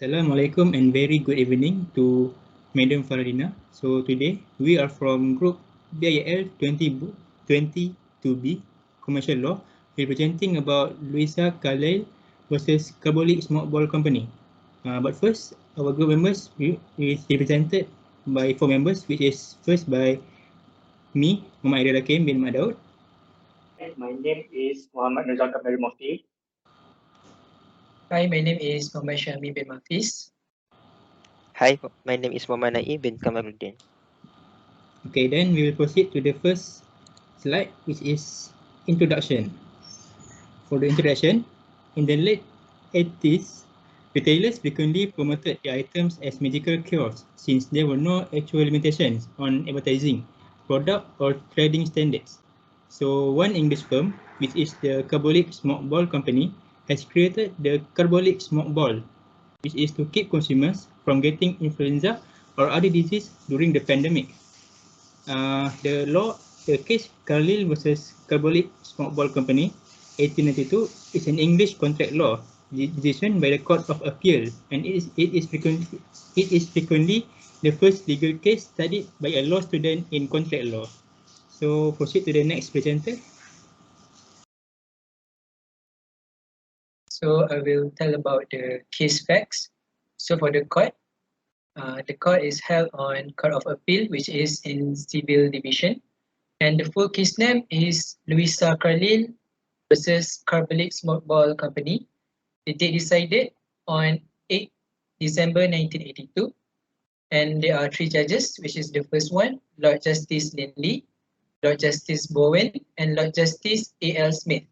Assalamualaikum and very good evening to Madam Faradina. So today we are from Group BIL 2022B Commercial Law representing about Louisa Carlill versus Carbolic Smoke Ball Company. But first, our group members is represented by 4 members, which is first by me, Muhammad Airiel Hakeem bin Daud. My name is Muhammad Mofti. Hi, my name is Muhammad Syahmi bin Mafize. Hi, my name is Muhammad Naim bin Kamaruddin. Okay, then we will proceed to the first slide, which is introduction. For the introduction, in the late 80s, retailers frequently promoted their items as magical cures since there were no actual limitations on advertising, product, or trading standards. So one English firm, which is the Carbolic Smoke Ball Company, has created the Carbolic Smoke Ball, which is to keep consumers from getting influenza or other disease during the pandemic. The case Carlill versus Carbolic Smoke Ball Company, 1892, is an English contract law decision by the Court of Appeal, and it is frequently the first legal case studied by a law student in contract law. So proceed to the next presenter. So I will tell about the case facts. So for the court is held on Court of Appeal, which is in Civil Division. And the full case name is Louisa Carlill versus Carbolic Smoke Ball Company. The date decided on 8 December 1982. And there are 3 judges, which is the first one, Lord Justice Linley, Lord Justice Bowen, and Lord Justice A.L. Smith.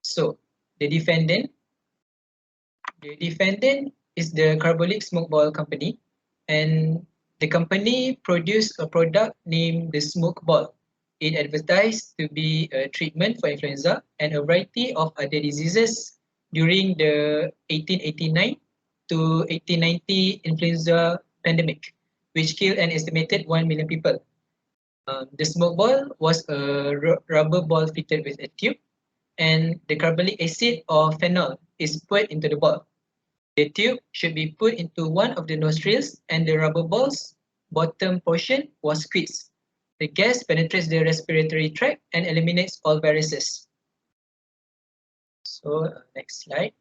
So the defendant is the Carbolic Smoke Ball Company, and the company produced a product named the Smoke Ball. It advertised to be a treatment for influenza and a variety of other diseases during the 1889 to 1890 influenza pandemic, which killed an estimated 1 million people. The smoke ball was a rubber ball fitted with a tube, and the carbolic acid or phenol is put into the ball. The tube should be put into one of the nostrils, and the rubber ball's bottom portion was squeezed. The gas penetrates the respiratory tract and eliminates all viruses. So next slide.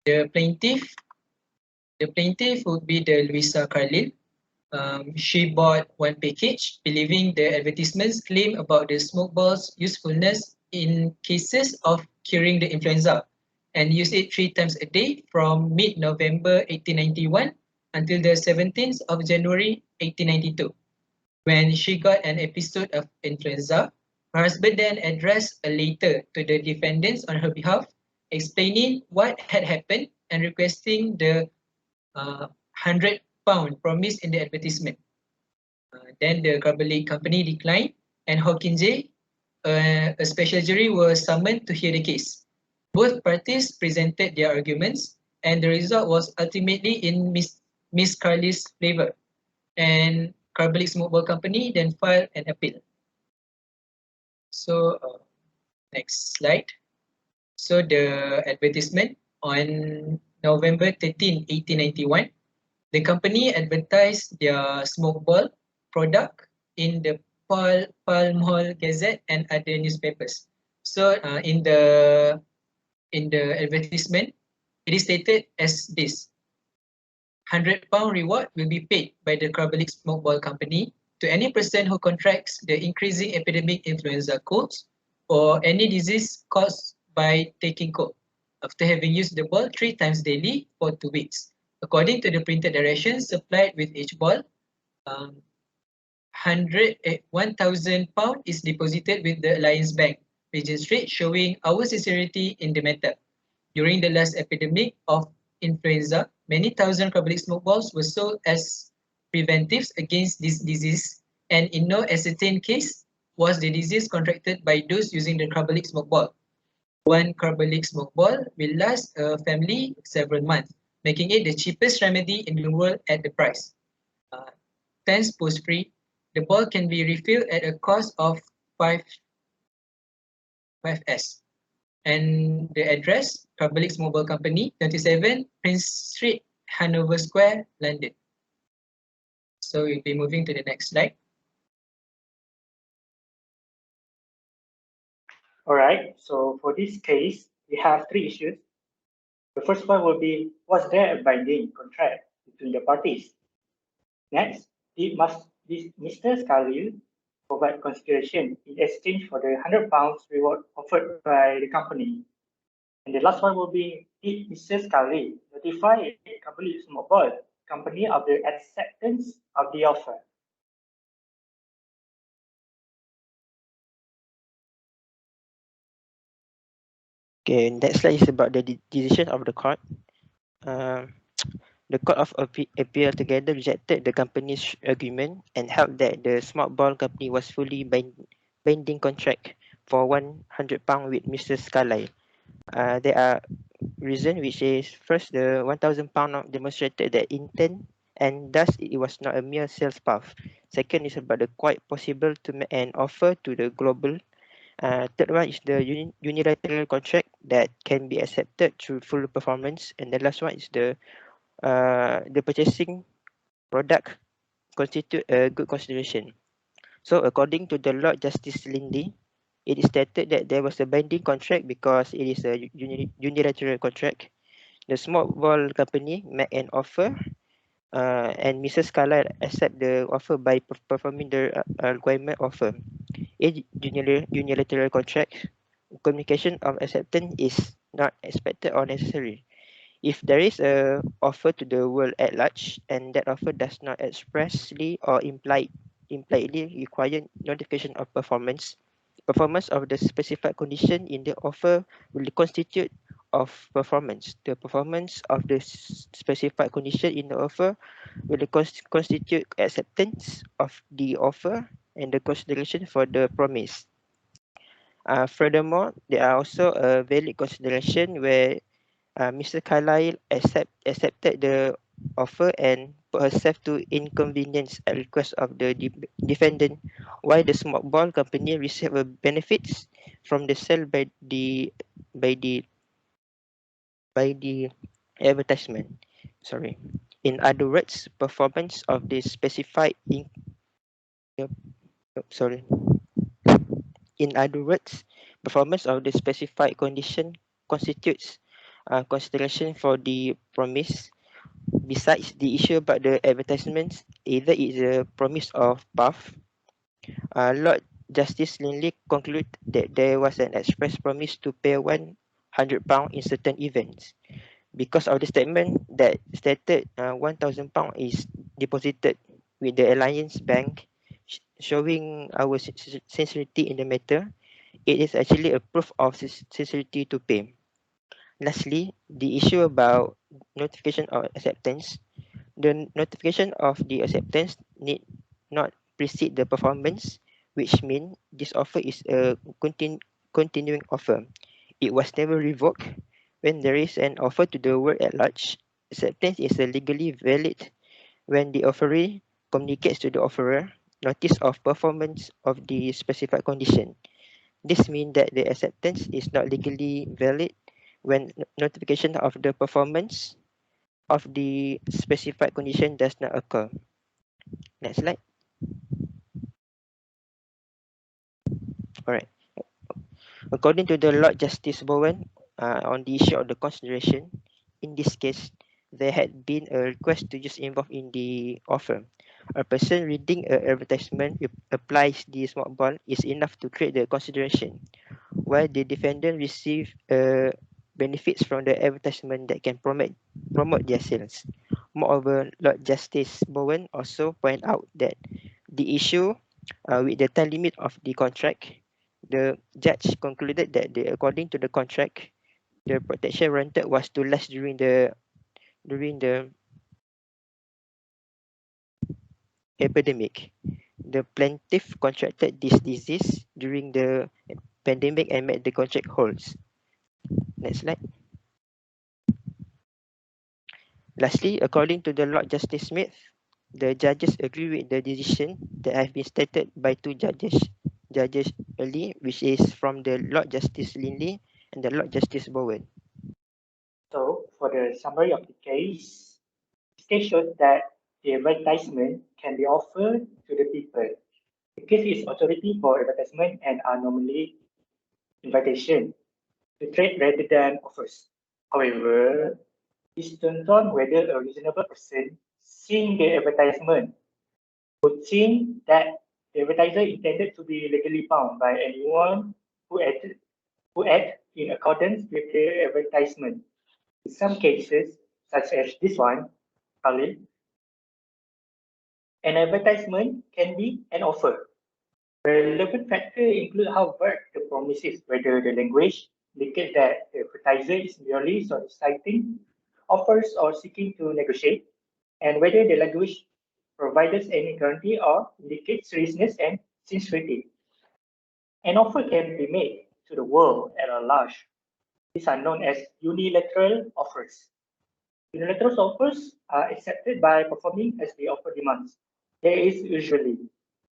The plaintiff would be the Louisa Carlill. She bought one package, believing the advertisements claim about the smoke ball's usefulness in cases of curing the influenza, and used it 3 times a day from mid-November 1891 until the 17th of January 1892. When she got an episode of influenza, her husband then addressed a letter to the defendants on her behalf, explaining what had happened and requesting the £100 promised in the advertisement. Then the Carbolic company declined, and Hawkins, a special jury, was summoned to hear the case. Both parties presented their arguments, and the result was ultimately in Miss Carlill's favor, and Carbolic Smoke Ball Company then filed an appeal. So next slide. So the advertisement on November 13, 1891, the company advertised their smoke ball product in the Pall Mall Gazette and other newspapers. So in the advertisement, it is stated as this: £100 reward will be paid by the Carbolic Smoke Ball Company to any person who contracts the increasing epidemic influenza colds or any disease caused by taking cold after having used the ball 3 times daily for 2 weeks. According to the printed directions supplied with each ball, £1,000 is deposited with the Alliance Bank, Regent Street, showing our sincerity in the matter. During the last epidemic of influenza, many thousand Carbolic smoke balls were sold as preventives against this disease, and in no ascertained case was the disease contracted by those using the Carbolic smoke ball. One Carbolic smoke ball will last a family several months, making it the cheapest remedy in the world at the price. Thanks post-free, the ball can be refilled at a cost of 5s. And the address, Carbolic Mobile Company, 27 Prince Street, Hanover Square, London. So we'll be moving to the next slide. All right, so for this case, we have three issues. The first one will be, was there a binding contract between the parties? Next, did Mr. Carlill provide consideration in exchange for the £100 reward offered by the company? And the last one will be, did Mrs. Carlill notify Carbolic Mobile Company of the acceptance of the offer? Okay, next slide is about the decision of the court. The Court of Appeal together rejected the company's agreement and held that the Smart Ball company was fully binding contract for £100 with Mr. Carlill. There are reasons, which is first, the £1,000 demonstrated that intent and thus it was not a mere sales path. Second is about the quite possible to make an offer to the global. Third one is the unilateral contract that can be accepted through full performance, and the last one is the purchasing product constitute a good consideration. So according to the Lord Justice Lindy, it is stated that there was a binding contract because it is a unilateral contract. The small ball company made an offer, and Mrs. Carlyle accept the offer by performing the requirement offer. In unilateral contract, communication of acceptance is not expected or necessary. If there is a offer to the world at large and that offer does not expressly or impliedly require notification of performance, performance of the specified condition in the offer will constitute of performance. The performance of the specified condition in the offer will constitute acceptance of the offer and the consideration for the promise. Furthermore, there are also a valid consideration where Mr. Carlyle accepted the offer and put herself to inconvenience at request of the defendant, while the small ball company received benefits from the sale by the advertisement. Sorry. In other words, performance of the specified In other words, performance of the specified condition constitutes consideration for the promise. Besides the issue about the advertisements, either it's a promise of path. Lord Justice Linley concluded that there was an express promise to pay £100 in certain events. Because of the statement that stated £1,000 is deposited with the Alliance Bank, showing our sincerity in the matter, it is actually a proof of sincerity to pay. Lastly, the issue about notification of acceptance. The notification of the acceptance need not precede the performance, which means this offer is a continuing offer. It was never revoked. When there is an offer to the world at large, acceptance is legally valid when the offeree communicates to the offerer notice of performance of the specified condition. This means that the acceptance is not legally valid when notification of the performance of the specified condition does not occur. Next slide. Alright. According to the Lord Justice Bowen, on the issue of the consideration, in this case, there had been a request to just involve in the offer. A person reading an advertisement applies the smart ball is enough to create the consideration, while the defendant receive benefits from the advertisement that can promote their sales. Moreover, Lord Justice Bowen also point out that the issue with the time limit of the contract, the judge concluded that according to the contract, the protection rented was to last during the epidemic. The plaintiff contracted this disease during the pandemic and met the contract holds. Next slide. Lastly, according to the Lord Justice Smith, the judges agree with the decision that have been stated by two judges early, which is from the Lord Justice Linley and the Lord Justice Bowen. So for the summary of the case, this case shows that the advertisement can be offered to the people. The case is authority for advertisement and are normally invitation to trade rather than offers. However, this turns on whether a reasonable person seeing the advertisement would think that the advertiser intended to be legally bound by anyone who act in accordance with the advertisement. In some cases, such as this one, Carlill, an advertisement can be an offer. Relevant factors include how vague the promise is, whether the language indicates that the advertiser is merely soliciting offers or seeking to negotiate, and whether the language provides any guarantee or indicates seriousness and sincerity. An offer can be made to the world at large. These are known as unilateral offers. Unilateral offers are accepted by performing as the offer demands. There is usually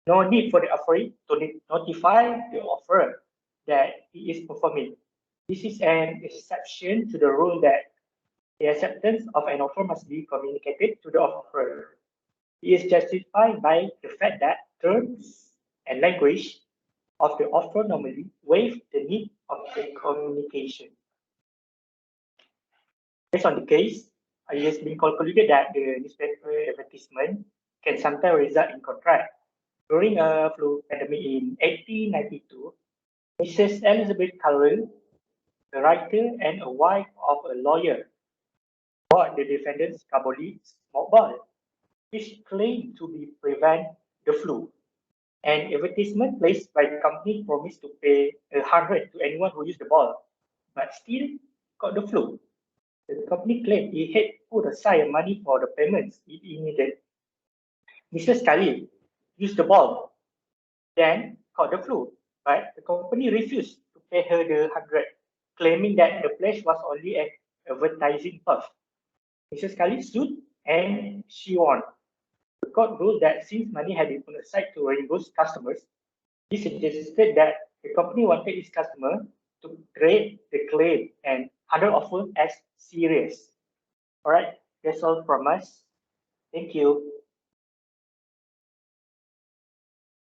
no need for the offeree to notify the offerer that he is performing. This is an exception to the rule that the acceptance of an offer must be communicated to the offerer. It is justified by the fact that terms and language of the offer normally waive the need of the communication. Based on the case, it has been concluded that the newspaper advertisement can sometimes result in contract. During a flu pandemic in 1892, Mrs. Elizabeth Carlill, a writer and a wife of a lawyer, bought the defendant's Carbolic smoke ball, which claimed to be prevent the flu. An advertisement placed by the company promised to pay $100 to anyone who used the ball, but still got the flu. The company claimed it had put aside money for the payments it needed. Mrs. Carlill used the ball, then caught the flu, but the company refused to pay her the $100, claiming that the pledge was only an advertising puff. Mrs. Carlill sued and she won. The court ruled that since money had been put aside to reimburse customers, this suggested that the company wanted its customer to treat the claim and handle offer as serious. All right, that's all from us. Thank you.